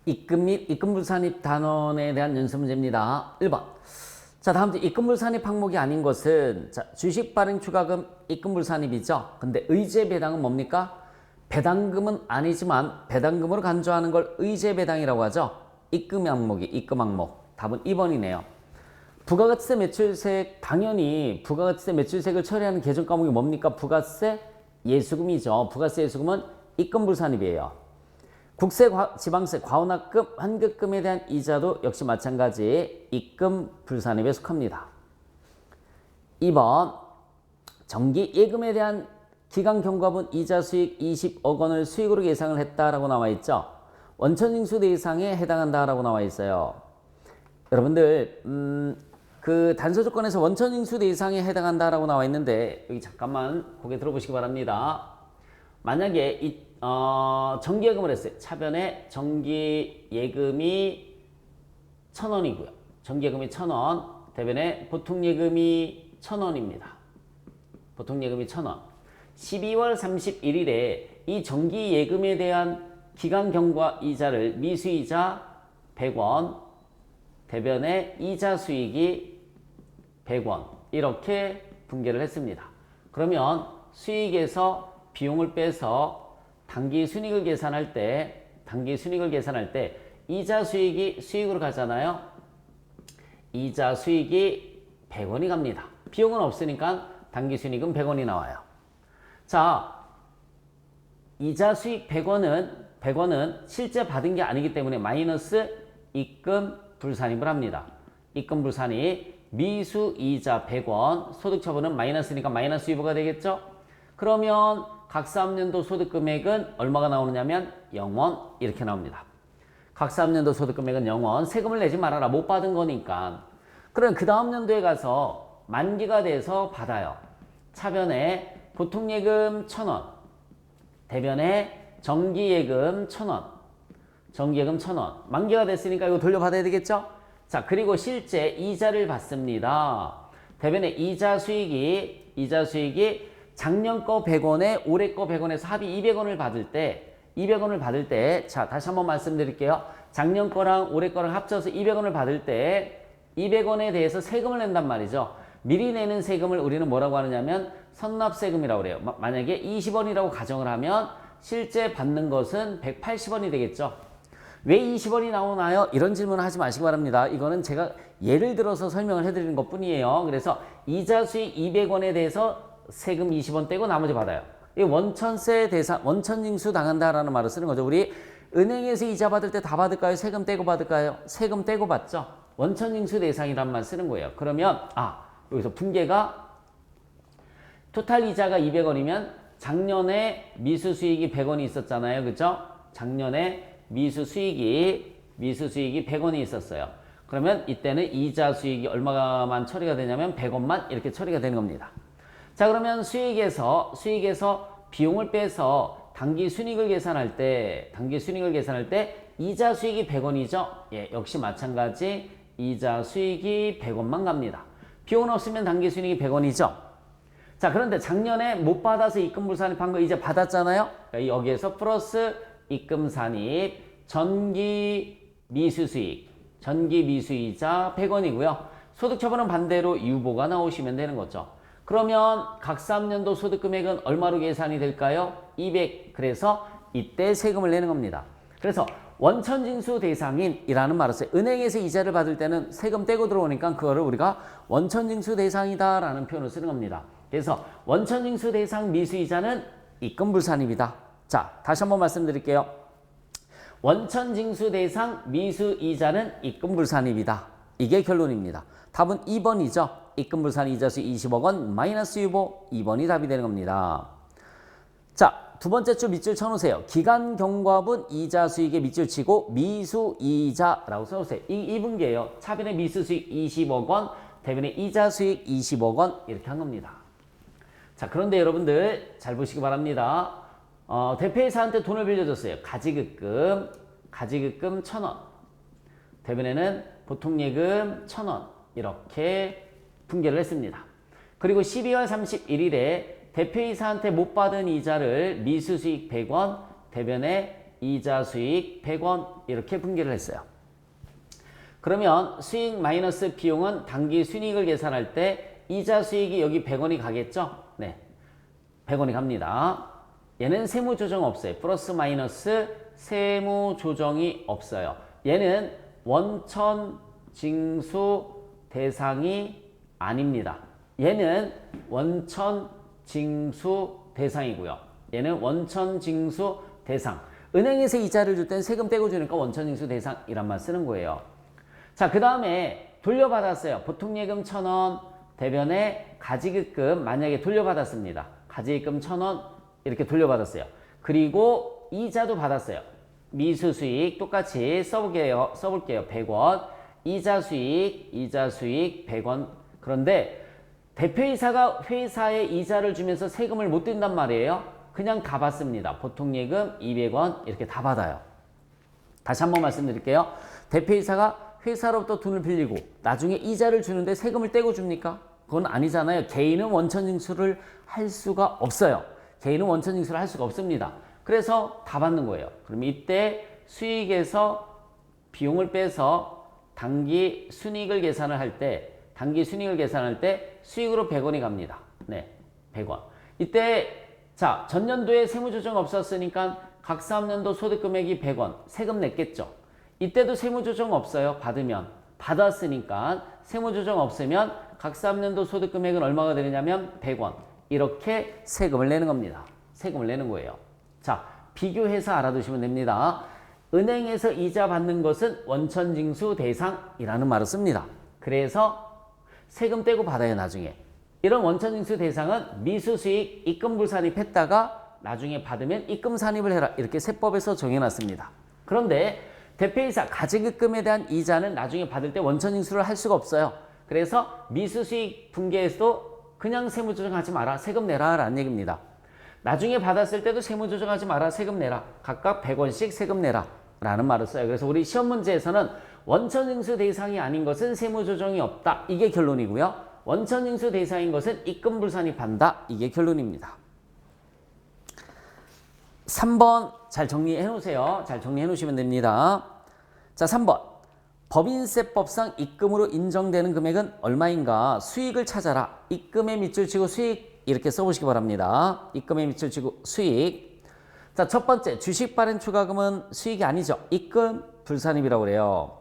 입금 및 입금불산입 단원에 대한 연습 문제입니다. 1번. 자, 다음 주 입금불산입 항목이 아닌 것은 자, 주식 발행 추가금 입금불산입이죠. 근데 의제 배당은 뭡니까? 배당금은 아니지만 배당금으로 간주하는 걸 의제 배당이라고 하죠. 입금 항목이 입금 항목. 답은 2번이네요. 부가가치세 매출세, 당연히 부가가치세 매출세액을 처리하는 계정 과목이 뭡니까? 부가세 예수금이죠. 부가세 예수금은 입금불산입이에요. 국세, 지방세, 과운합금, 환급금에 대한 이자도 역시 마찬가지 입금 불산입에 속합니다. 2번 정기 예금에 대한 기간 경과분 이자 수익 20억 원을 수익으로 예상을 했다라고 나와 있죠. 원천징수 대상에 해당한다라고 나와 있어요. 여러분들 그 단서 조건에서 원천징수 대상에 해당한다라고 나와 있는데 여기 잠깐만 고개 들어보시기 바랍니다. 만약에 정기예금을 했어요. 차변에 정기예금이 1,000원이고요. 정기예금이 1,000원, 대변에 보통예금이 1,000원입니다. 보통예금이 1,000원. 12월 31일에 이 정기예금에 대한 기간경과 이자를 미수이자 100원, 대변에 이자 수익이 100원 이렇게 분계를 했습니다. 그러면 수익에서 비용을 빼서 단기 순이익을 계산할 때 이자 수익이 수익으로 가잖아요. 이자 수익이 100원이 갑니다. 비용은 없으니까 단기 순이익은 100원이 나와요. 자, 이자 수익 100원은 실제 받은 게 아니기 때문에 마이너스 입금 불산입을 합니다. 입금 불산입 미수 이자 100원 소득 처분은 마이너스니까 마이너스 유보가 되겠죠? 그러면 각 3년도 소득 금액은 얼마가 나오느냐면 0원 이렇게 나옵니다. 각 3년도 소득 금액은 0원. 세금을 내지 말아라. 못 받은 거니까. 그럼 그 다음 연도에 가서 만기가 돼서 받아요. 차변에 보통예금 1,000원, 대변에 정기예금 1,000원, 정기예금 1,000원. 만기가 됐으니까 이거 돌려받아야 되겠죠? 자, 그리고 실제 이자를 받습니다. 대변에 이자 수익이 작년 거 100원에 올해 거 100원에서 합이 200원을 받을 때 자, 다시 한번 말씀드릴게요. 작년 거랑 올해 거랑 합쳐서 200원을 받을 때 200원에 대해서 세금을 낸단 말이죠. 미리 내는 세금을 우리는 뭐라고 하느냐면 선납세금이라고 그래요. 만약에 20원이라고 가정을 하면 실제 받는 것은 180원이 되겠죠. 왜 20원이 나오나요? 이런 질문을 하지 마시기 바랍니다. 이거는 제가 예를 들어서 설명을 해드리는 것 뿐이에요. 그래서 이자 수익 200원에 대해서 세금 20원 떼고 나머지 받아요. 이 원천세 대상, 원천징수 당한다라는 말을 쓰는 거죠. 우리 은행에서 이자 받을 때 다 받을까요? 세금 떼고 받을까요? 세금 떼고 받죠. 원천징수 대상이란 말 쓰는 거예요. 그러면 여기서 분계가 토탈 이자가 200원이면 작년에 미수 수익이 100원이 있었잖아요. 그죠? 작년에 미수 수익이 100원이 있었어요. 그러면 이때는 이자 수익이 얼마만 처리가 되냐면 100원만 이렇게 처리가 되는 겁니다. 자, 그러면 수익에서 비용을 빼서 단기 순이익을 계산할 때 이자 수익이 100원이죠. 예, 역시 마찬가지 이자 수익이 100원만 갑니다. 비용은 없으면 단기 순이익이 100원이죠. 자, 그런데 작년에 못 받아서 입금불산입한 거 이제 받았잖아요. 그러니까 여기에서 플러스 입금산입 전기 미수수익, 전기 미수이자 100원이고요. 소득처분은 반대로 유보가 나오시면 되는 거죠. 그러면 각 3년도 소득금액은 얼마로 계산이 될까요? 200. 그래서 이때 세금을 내는 겁니다. 그래서 원천징수 대상인이라는 말을 써요. 은행에서 이자를 받을 때는 세금 떼고 들어오니까 그거를 우리가 원천징수 대상이다라는 표현을 쓰는 겁니다. 그래서 원천징수 대상 미수이자는 입금불산입니다. 자, 다시 한번 말씀드릴게요. 원천징수 대상 미수이자는 입금불산입니다. 이게 결론입니다. 답은 2번이죠. 입금불산 이자수 20억 원 마이너스 유보 2번이 답이 되는 겁니다. 자, 두 번째 줄 밑줄 쳐놓으세요. 기간 경과분 이자 수익의 밑줄 치고 미수 이자라고 써놓으세요. 이 분계예요. 차변의 미수 수익 20억 원, 대변의 이자 수익 20억 원 이렇게 한 겁니다. 자, 그런데 여러분들 잘 보시기 바랍니다. 대표이사한테 돈을 빌려줬어요. 가지급금 1,000원. 대변에는 보통예금 1,000원 이렇게 분계를 했습니다. 그리고 12월 31일에 대표이사한테 못 받은 이자를 미수수익 100원, 대변에 이자 수익 100원 이렇게 분기를 했어요. 그러면 수익 마이너스 비용은 당기 순이익을 계산할 때 이자 수익이 여기 100원이 가겠죠? 네, 100원이 갑니다. 얘는 세무 조정 없어요. 플러스 마이너스 세무 조정이 없어요. 얘는 원천 징수 대상이 아닙니다. 얘는 원천 징수 대상이고요. 얘는 원천 징수 대상. 은행에서 이자를 줄 땐 세금 떼고 주니까 원천 징수 대상이란 말 쓰는 거예요. 자, 그 다음에 돌려받았어요. 보통 예금 1,000원, 대변에 가지기금 만약에 돌려받았습니다. 가지기금 1,000원 이렇게 돌려받았어요. 그리고 이자도 받았어요. 미수 수익 똑같이 써볼게요. 100원. 이자 수익 100원. 그런데 대표이사가 회사에 이자를 주면서 세금을 못 뗀단 말이에요. 그냥 다 받습니다. 보통 예금 200원 이렇게 다 받아요. 다시 한번 말씀드릴게요. 대표이사가 회사로부터 돈을 빌리고 나중에 이자를 주는데 세금을 떼고 줍니까? 그건 아니잖아요. 개인은 원천징수를 할 수가 없어요. 개인은 원천징수를 할 수가 없습니다. 그래서 다 받는 거예요. 그럼 이때 수익에서 비용을 빼서 당기 순이익을 계산을 할 때 수익으로 100원이 갑니다. 네, 100원. 이때 자, 전년도에 세무조정 없었으니까 각 3년도 소득금액이 100원 세금 냈겠죠. 이때도 세무조정 없어요. 받았으니까 세무조정 없으면 각 3년도 소득금액은 얼마가 되느냐면 100원 이렇게 세금을 내는 겁니다. 세금을 내는 거예요. 자, 비교해서 알아두시면 됩니다. 은행에서 이자 받는 것은 원천징수 대상이라는 말을 씁니다. 그래서 세금 떼고 받아요. 나중에 이런 원천징수 대상은 미수수익 입금불산입했다가 나중에 받으면 입금산입을 해라 이렇게 세법에서 정해놨습니다. 그런데 대표이사 가지기금에 대한 이자는 나중에 받을 때 원천징수를 할 수가 없어요. 그래서 미수수익 분기에서도 그냥 세무조정하지 마라 세금 내라 라는 얘기입니다. 나중에 받았을 때도 세무조정하지 마라 세금 내라 각각 100원씩 세금 내라 라는 말을 써요. 그래서 우리 시험 문제에서는 원천징수 대상이 아닌 것은 세무조정이 없다 이게 결론이고요. 원천징수 대상인 것은 입금불산입한다 이게 결론입니다. 3번 잘 정리해 놓으세요. 잘 정리해 놓으시면 됩니다. 자, 3번 법인세법상 입금으로 인정되는 금액은 얼마인가 수익을 찾아라. 입금에 밑줄 치고 수익 이렇게 써보시기 바랍니다. 입금에 밑줄 치고 수익. 자, 첫 번째 주식 발행 추가금은 수익이 아니죠. 입금 불산입이라고 그래요.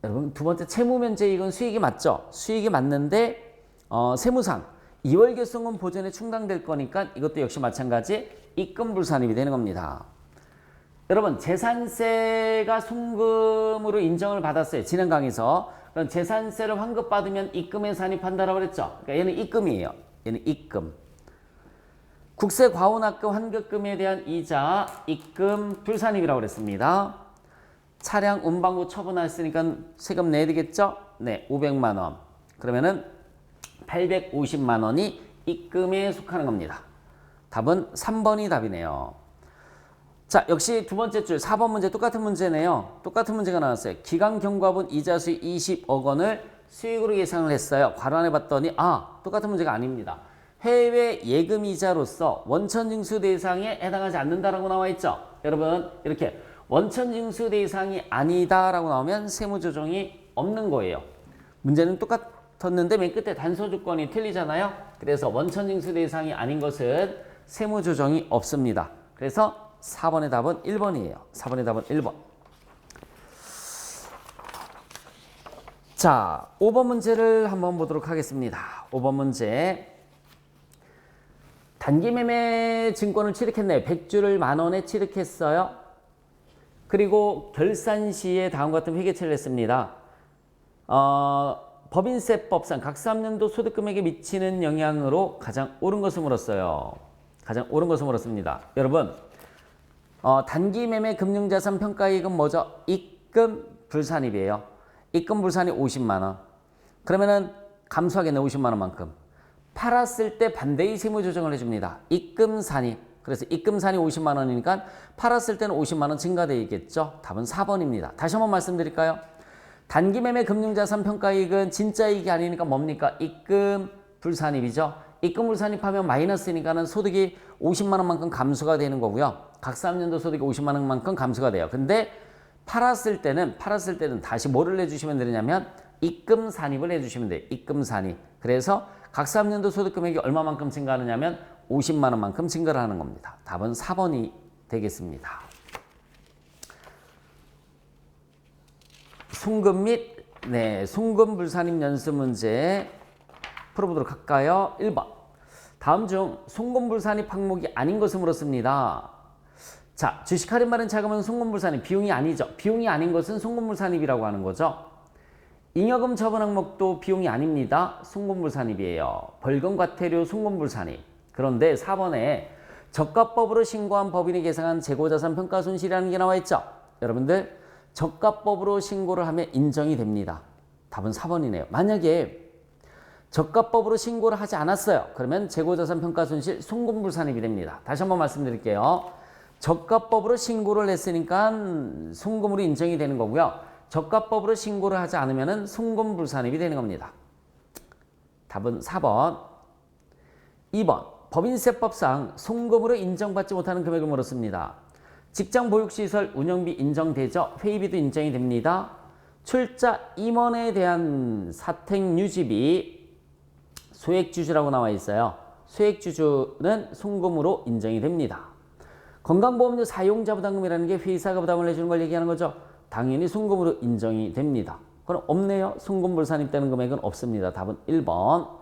여러분 두 번째 채무면제이익은 수익이 맞죠. 수익이 맞는데 세무상 2월 결손금 보전에 충당될 거니까 이것도 역시 마찬가지 입금 불산입이 되는 겁니다. 여러분 재산세가 송금으로 인정을 받았어요. 지난 강의에서. 그럼 재산세를 환급받으면 입금에 산입한다라고 그랬죠. 그러니까 얘는 입금이에요. 얘는 입금. 국세 과운합금 환급금에 대한 이자 입금 불산입이라고 그랬습니다. 차량 운반구 처분했으니까 세금 내야 되겠죠? 네, 500만 원. 그러면은 850만 원이 입금에 속하는 겁니다. 답은 3번이 답이네요. 자, 역시 두 번째 줄 4번 문제 똑같은 문제네요. 똑같은 문제가 나왔어요. 기간경과분 이자 수익 20억 원을 수익으로 예상을 했어요. 괄호안해 봤더니 똑같은 문제가 아닙니다. 해외 예금 이자로서 원천징수 대상에 해당하지 않는다라고 나와 있죠. 여러분 이렇게 원천징수 대상이 아니다라고 나오면 세무조정이 없는 거예요. 문제는 똑같았는데 맨 끝에 단서조건이 틀리잖아요. 그래서 원천징수 대상이 아닌 것은 세무조정이 없습니다. 그래서 4번의 답은 1번이에요. 4번의 답은 1번. 자, 5번 문제를 한번 보도록 하겠습니다. 5번 문제. 단기매매 증권을 취득했네요. 100주를 만원에 취득했어요. 그리고 결산 시에 다음과 같은 회계처리를 했습니다. 법인세법상 각 3년도 소득금액에 미치는 영향으로 가장 옳은 것을 물었어요. 가장 옳은 것을 물었습니다. 여러분 단기매매 금융자산 평가이익은 뭐죠? 입금 불산입이에요. 입금 불산이 50만 원. 그러면은 감소하겠네. 50만 원만큼. 팔았을 때 반대의 세무조정을 해줍니다. 입금 산입. 그래서 입금산이 50만 원이니까 팔았을 때는 50만 원 증가되겠죠. 답은 4번입니다. 다시 한번 말씀드릴까요? 단기매매 금융자산 평가이익은 진짜 이익이 아니니까 뭡니까? 입금 불산입이죠. 입금 불산입하면 마이너스니까는 소득이 50만 원만큼 감소가 되는 거고요. 각3년도 소득이 50만 원만큼 감소가 돼요. 근데 팔았을 때는 다시 뭐를 내주시면 되냐면 입금 산입을 해주시면 돼요. 입금 산입. 그래서 각3년도 소득 금액이 얼마만큼 증가하느냐면 50만 원만큼 증가를 하는 겁니다. 답은 4번이 되겠습니다. 송금 및 송금 불산입 연수 문제 풀어보도록 할까요? 1번. 다음 중 송금 불산입 항목이 아닌 것을 물었습니다. 자, 주식 할인 받은 자금은 송금 불산입, 비용이 아니죠. 비용이 아닌 것은 송금 불산입이라고 하는 거죠. 잉여금 처분 항목도 비용이 아닙니다. 송금 불산입이에요. 벌금 과태료 송금 불산입. 그런데 4번에 저가법으로 신고한 법인이 계상한 재고자산 평가 손실이라는 게 나와 있죠. 여러분들 저가법으로 신고를 하면 인정이 됩니다. 답은 4번이네요. 만약에 저가법으로 신고를 하지 않았어요. 그러면 재고자산 평가 손실 송금 불산입이 됩니다. 다시 한번 말씀드릴게요. 저가법으로 신고를 했으니까 송금으로 인정이 되는 거고요. 저가법으로 신고를 하지 않으면 송금 불산입이 되는 겁니다. 답은 4번. 2번. 법인세법상 송금으로 인정받지 못하는 금액을 물었습니다. 직장 보육시설 운영비 인정되죠? 회의비도 인정이 됩니다. 출자 임원에 대한 사택 유지비 소액주주라고 나와 있어요. 소액주주는 송금으로 인정이 됩니다. 건강보험료 사용자 부담금이라는 게 회사가 부담을 해주는 걸 얘기하는 거죠. 당연히 송금으로 인정이 됩니다. 그럼 없네요. 송금 불산입되는 금액은 없습니다. 답은 1번.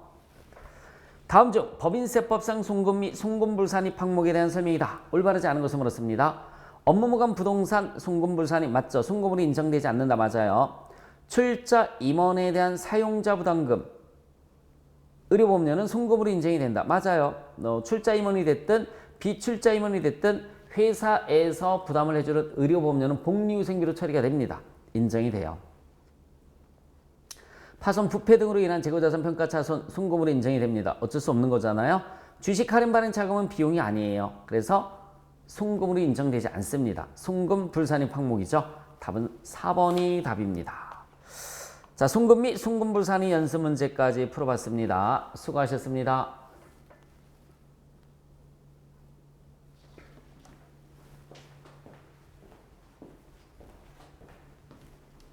다음 중 법인세법상 송금 및 송금 불산입 항목에 대한 설명이다. 올바르지 않은 것을 물었습니다. 업무무관 부동산 송금 불산입 맞죠? 송금으로 인정되지 않는다. 맞아요. 출자 임원에 대한 사용자 부담금 의료보험료는 송금으로 인정이 된다. 맞아요. 출자 임원이 됐든 비출자 임원이 됐든 회사에서 부담을 해주는 의료보험료는 복리후생비로 처리가 됩니다. 인정이 돼요. 파손, 부패 등으로 인한 재고자산 평가 차손 송금으로 인정이 됩니다. 어쩔 수 없는 거잖아요. 주식 할인 받은 자금은 비용이 아니에요. 그래서 송금으로 인정되지 않습니다. 송금 불산입 항목이죠. 답은 4번이 답입니다. 자, 송금 및 송금 불산입 연습 문제까지 풀어봤습니다. 수고하셨습니다.